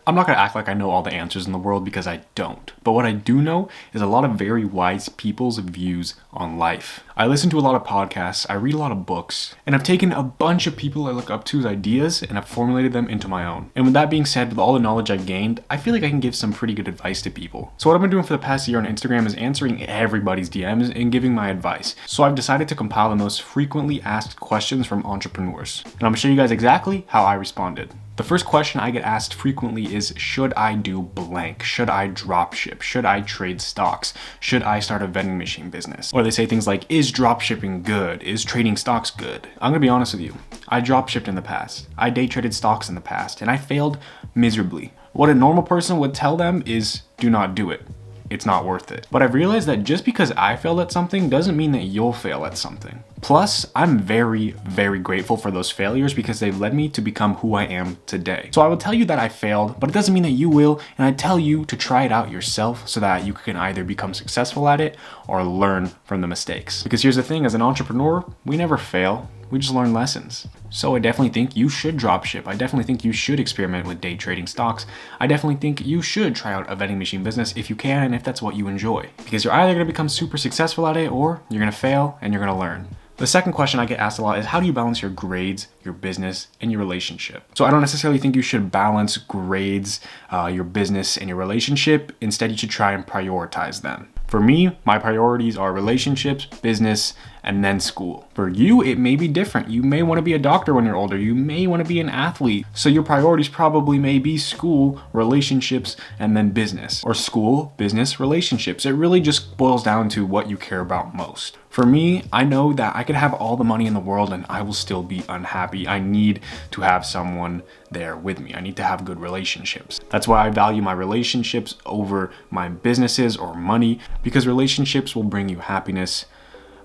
I'm not gonna act like I know all the answers in the world because I don't. But what I do know is a lot of very wise people's views on life. I listen to a lot of podcasts, I read a lot of books, and I've taken a bunch of people I look up to's ideas and I've formulated them into my own. And with that being said, with all the knowledge I've gained, I feel like I can give some pretty good advice to people. So what I've been doing for the past year on Instagram is answering everybody's DMs and giving my advice. So I've decided to compile the most frequently asked questions from entrepreneurs. And I'm gonna show you guys exactly how I responded. The first question I get asked frequently is, should I do blank? Should I dropship? Should I trade stocks? Should I start a vending machine business? Or they say things like, is dropshipping good? Is trading stocks good? I'm gonna be honest with you. I dropshipped in the past. I day traded stocks in the past, and I failed miserably. What a normal person would tell them is, do not do it. It's not worth it. But I've realized that just because I failed at something doesn't mean that you'll fail at something. Plus, I'm very, very grateful for those failures because they've led me to become who I am today. So I will tell you that I failed, but it doesn't mean that you will, and I tell you to try it out yourself so that you can either become successful at it or learn from the mistakes. Because here's the thing, as an entrepreneur, we never fail. We just learn lessons. So I definitely think you should dropship. I definitely think you should experiment with day trading stocks. I definitely think you should try out a vending machine business if you can and if that's what you enjoy. Because you're either gonna become super successful at it or you're gonna fail and you're gonna learn. The second question I get asked a lot is, how do you balance your grades, your business, and your relationship? So I don't necessarily think you should balance grades, your business, and your relationship. Instead, you should try and prioritize them. For me, my priorities are relationships, business, and then school. For you, it may be different. You may want to be a doctor when you're older. You may want to be an athlete. So your priorities probably may be school, relationships, and then business. Or school, business, relationships. It really just boils down to what you care about most. For me, I know that I could have all the money in the world and I will still be unhappy. I need to have someone there with me. I need to have good relationships. That's why I value my relationships over my businesses or money, because relationships will bring you happiness.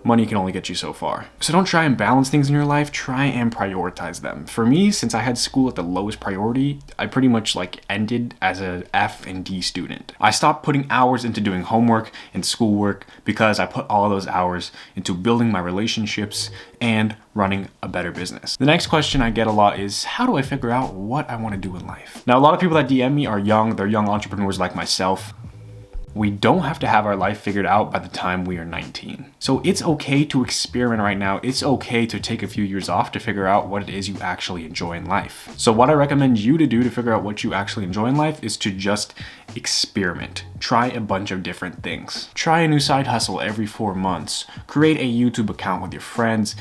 Money can only get you so far. So don't try and balance things in your life, try and prioritize them. For me, since I had school at the lowest priority, I pretty much ended as a F and D student. I stopped putting hours into doing homework and schoolwork because I put all those hours into building my relationships and running a better business. The next question I get a lot is, how do I figure out what I want to do in life? Now, a lot of people that DM me are young, they're young entrepreneurs like myself. We don't have to have our life figured out by the time we are 19. So it's okay to experiment right now. It's okay to take a few years off to figure out what it is you actually enjoy in life. So what I recommend you to do to figure out what you actually enjoy in life is to just experiment. Try a bunch of different things. Try a new side hustle every 4 months. Create a YouTube account with your friends.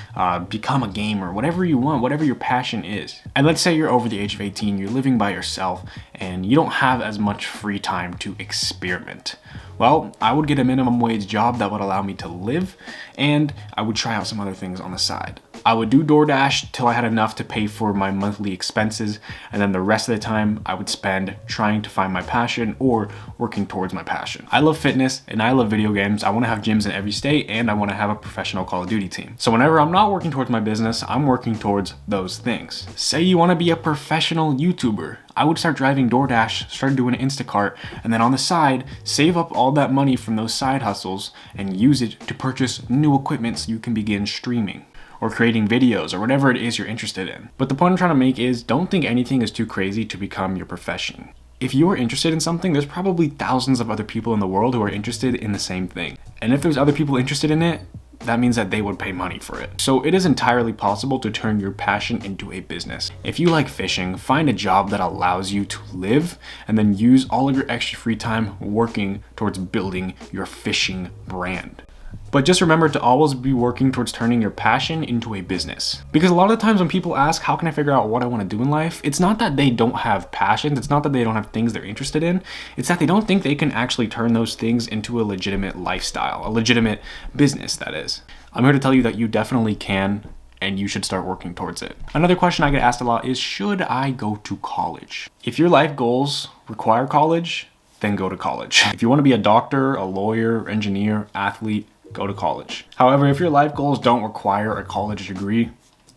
Become a gamer, whatever you want, whatever your passion is. And let's say you're over the age of 18, you're living by yourself, and you don't have as much free time to experiment. Well, I would get a minimum wage job that would allow me to live, and I would try out some other things on the side. I would do DoorDash till I had enough to pay for my monthly expenses, and then the rest of the time I would spend trying to find my passion or working towards my passion. I love fitness and I love video games. I want to have gyms in every state and I want to have a professional Call of Duty team. So whenever I'm not working towards my business, I'm working towards those things. Say you want to be a professional YouTuber. I would start driving DoorDash, start doing Instacart, and then on the side, save up all that money from those side hustles and use it to purchase new equipment so you can begin streaming or creating videos or whatever it is you're interested in. But the point I'm trying to make is, don't think anything is too crazy to become your profession. If you are interested in something, there's probably thousands of other people in the world who are interested in the same thing. And if there's other people interested in it, that means that they would pay money for it. So it is entirely possible to turn your passion into a business. If you like fishing, find a job that allows you to live and then use all of your extra free time working towards building your fishing brand. But just remember to always be working towards turning your passion into a business. Because a lot of the times when people ask, how can I figure out what I want to do in life? It's not that they don't have passions. It's not that they don't have things they're interested in. It's that they don't think they can actually turn those things into a legitimate lifestyle, a legitimate business, that is. I'm here to tell you that you definitely can, and you should start working towards it. Another question I get asked a lot is, should I go to college? If your life goals require college, then go to college. If you want to be a doctor, a lawyer, engineer, athlete, go to college. However, if your life goals don't require a college degree,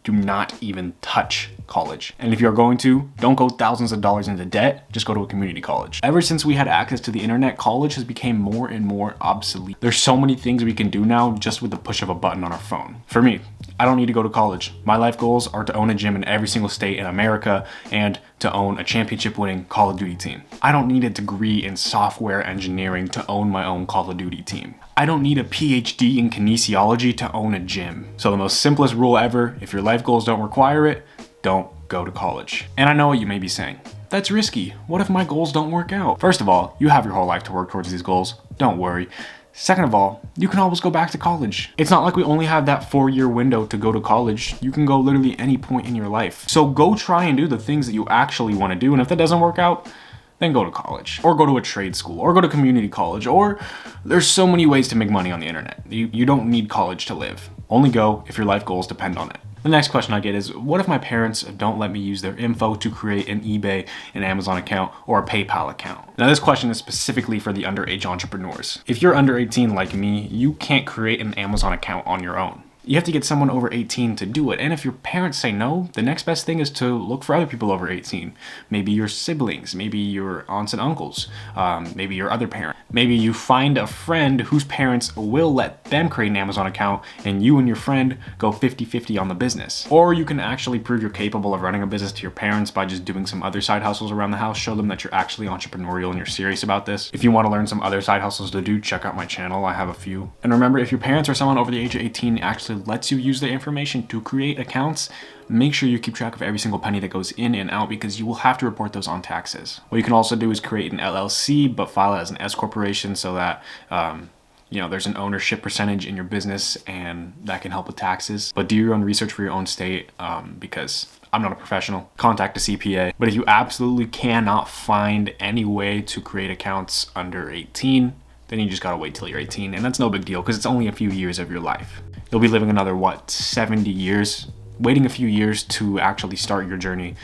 do not even touch college. And if you're going to, don't go thousands of dollars into debt, just go to a community college. Ever since we had access to the internet, college has become more and more obsolete. There's so many things we can do now just with the push of a button on our phone. For me, I don't need to go to college. My life goals are to own a gym in every single state in America and to own a championship-winning Call of Duty team. I don't need a degree in software engineering to own my own Call of Duty team. I don't need a PhD in kinesiology to own a gym. So the most simplest rule ever, if your life goals don't require it, don't go to college. And I know what you may be saying. That's risky. What if my goals don't work out? First of all, you have your whole life to work towards these goals. Don't worry. Second of all, you can always go back to college. It's not like we only have that 4-year window to go to college. You can go literally any point in your life. So go try and do the things that you actually want to do. And if that doesn't work out, then go to college, or go to a trade school, or go to community college, or there's so many ways to make money on the internet. You don't need college to live. Only go if your life goals depend on it. The next question I get is, what if my parents don't let me use their info to create an eBay, an Amazon account, or a PayPal account? Now this question is specifically for the underage entrepreneurs. If you're under 18 like me, you can't create an Amazon account on your own. You have to get someone over 18 to do it. And if your parents say no, the next best thing is to look for other people over 18. Maybe your siblings, maybe your aunts and uncles, maybe your other parent. Maybe you find a friend whose parents will let them create an Amazon account and you and your friend go 50-50 on the business. Or you can actually prove you're capable of running a business to your parents by just doing some other side hustles around the house. Show them that you're actually entrepreneurial and you're serious about this. If you want to learn some other side hustles to do, check out my channel. I have a few. And remember, if your parents or someone over the age of 18 actually lets you use their information to create accounts, make sure you keep track of every single penny that goes in and out, because you will have to report those on taxes. What you can also do is create an LLC, but file it as an S corporation so that there's an ownership percentage in your business, and that can help with taxes. But do your own research for your own state, because I'm not a professional. Contact a CPA. But if you absolutely cannot find any way to create accounts under 18, then you just gotta wait till you're 18, and that's no big deal because it's only a few years of your life. You'll be living another, 70 years? Waiting a few years to actually start your journey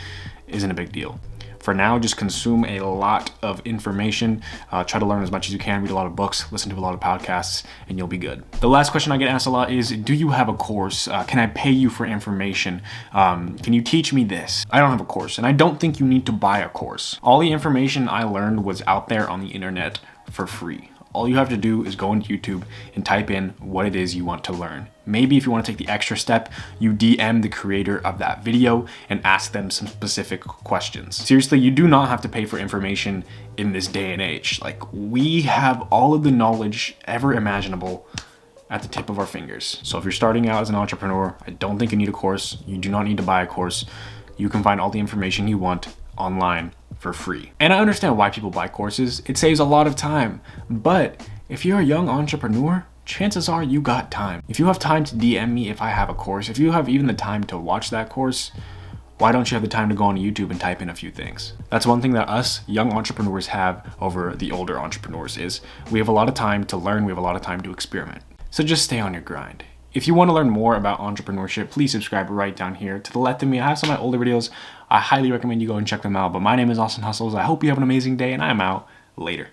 isn't a big deal. For now, just consume a lot of information, try to learn as much as you can, read a lot of books, listen to a lot of podcasts, and you'll be good. The last question I get asked a lot is, do you have a course? Can I pay you for information? Can you teach me this? I don't have a course, and I don't think you need to buy a course. All the information I learned was out there on the internet for free. All you have to do is go into YouTube and type in what it is you want to learn. Maybe if you want to take the extra step, you DM the creator of that video and ask them some specific questions. Seriously, you do not have to pay for information in this day and age. Like, we have all of the knowledge ever imaginable at the tip of our fingers. So if you're starting out as an entrepreneur, I don't think you need a course. You do not need to buy a course. You can find all the information you want online for free. And I understand why people buy courses. It saves a lot of time. But if you're a young entrepreneur, chances are you got time. If you have time to DM me if I have a course, if you have even the time to watch that course, why don't you have the time to go on YouTube and type in a few things? That's one thing that us young entrepreneurs have over the older entrepreneurs, is we have a lot of time to learn, we have a lot of time to experiment. So just stay on your grind. If you want to learn more about entrepreneurship, please subscribe right down here. To the left of me, I have some of my older videos. I highly recommend you go and check them out. But my name is Austin Hustles. I hope you have an amazing day, and I am out. Later.